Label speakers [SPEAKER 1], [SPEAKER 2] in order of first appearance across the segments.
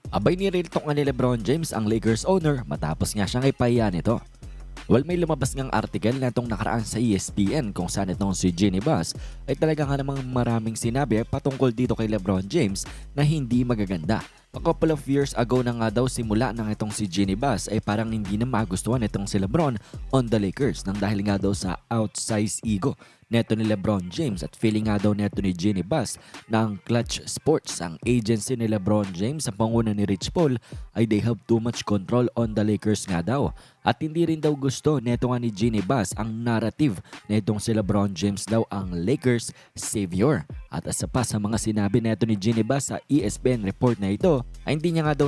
[SPEAKER 1] Abay ni-real talk nga ni LeBron James ang Lakers owner matapos nga siyang ipahiya nito. Well, may lumabas ngang article na itong nakaraan sa ESPN kung saan itong si Jeanie Buss ay talaga nga namang maraming sinabi patungkol dito kay LeBron James na hindi magaganda. A couple of years ago na nga daw simula ng itong si Jeanie Buss ay parang hindi na magustuhan itong si LeBron on the Lakers nang dahil nga daw sa outsized ego neto ni LeBron James at feeling nga daw neto ni Jeanie Buss na ang Clutch Sports, ang agency ni LeBron James sa panguna ni Rich Paul ay they have too much control on the Lakers nga daw. At hindi rin daw gusto neto nga ni Jeanie Buss ang narrative na itong si LeBron James daw ang Lakers savior. At isa pa sa mga sinabi neto ni Jeanie Buss sa ESPN report na ito ay hindi niya nga daw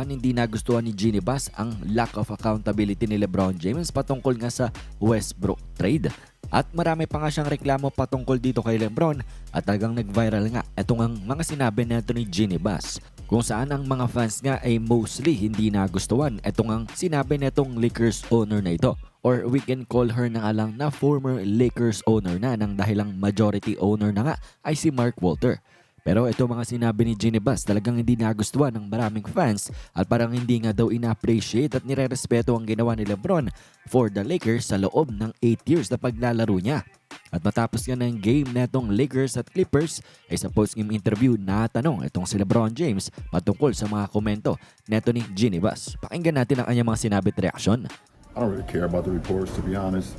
[SPEAKER 1] hindi nagustuhan ni Jeanie Buss ang lack of accountability ni LeBron James patungkol nga sa Westbrook trade. At marami pa nga siyang reklamo patungkol dito kay LeBron at talagang nag-viral nga itong ang mga sinabi neto ni Jeanie Buss kung saan ang mga fans nga ay mostly hindi nagustuhan itong ang sinabi netong Lakers owner na ito. Or we can call her na nga lang na former Lakers owner na nang dahil ang majority owner na nga ay si Mark Walter. Pero ito mga sinabi ni Jeanie Buss talagang hindi nagustuhan ng maraming fans at parang hindi nga daw ina-appreciate at nire-respeto ang ginawa ni LeBron for the Lakers sa loob ng 8 years na paglalaro niya. At matapos nga ng game netong Lakers at Clippers ay sa post-game interview natanong itong si LeBron James patungkol sa mga komento neto ni Jeanie Buss. Pakinggan natin ang kanyang mga sinabi at reaksyon.
[SPEAKER 2] I don't really care about the reports, to be honest.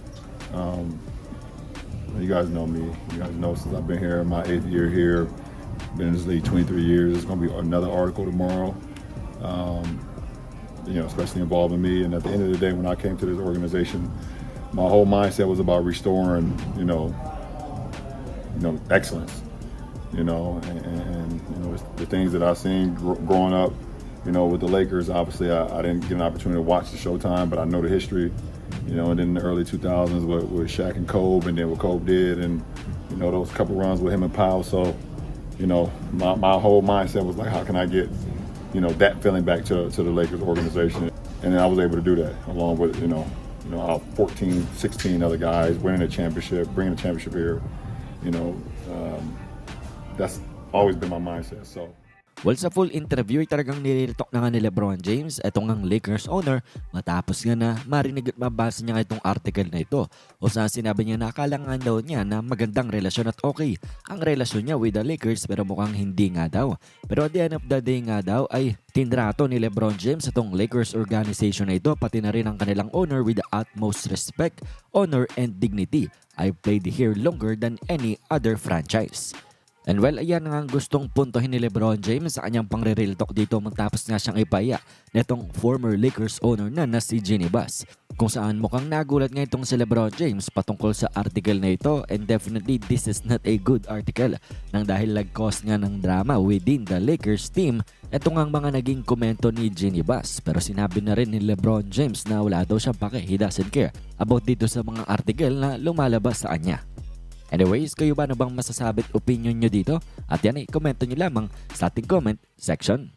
[SPEAKER 2] You guys know me. You guys know since I've been here, my 8th year here. Been in this league 23 years. There's going to be another article tomorrow, especially involving me. And at the end of the day, when I came to this organization, my whole mindset was about restoring, excellence. It's the things that I've seen growing up, with the Lakers. Obviously, I didn't get an opportunity to watch the Showtime, but I know the history. And then in the early 2000s with Shaq and Kobe, and then what Kobe did, and those couple runs with him and Powell. So. My whole mindset was like, how can I get, that feeling back to the Lakers organization? And then I was able to do that along with, our 14, 16 other guys winning a championship, bringing a championship here. That's always been my mindset. So.
[SPEAKER 1] Well, sa full interview ay talagang nililitok na nga ni LeBron James itong ang Lakers owner matapos nga na marinig at mabasa niya nga itong article na ito o saan sinabi niya na akala nga daw niya na magandang relasyon at okay ang relasyon niya with the Lakers pero mukhang hindi nga daw. Pero at the end of the day nga daw ay tinrato ni LeBron James itong Lakers organization na ito pati na rin ang kanilang owner with the utmost respect, honor and dignity. I played here longer than any other franchise. And well, ayan nga ang gustong puntohin ni LeBron James sa kanyang pangre-real talk dito matapos nga siyang ipaya netong former Lakers owner na si Jeanie Buss. Kung saan mukhang nagulat nga itong si LeBron James patungkol sa article na ito and definitely this is not a good article nang dahil nag-cause nga ng drama within the Lakers team. Ito nga ang mga naging komento ni Jeanie Buss pero sinabi na rin ni LeBron James na wala daw siyang pake, he doesn't care about dito sa mga article na lumalabas sa kanya. Anyways, kayo ba na bang masasabi at opinion nyo dito? At yan ay komento nyo lamang sa ating comment section.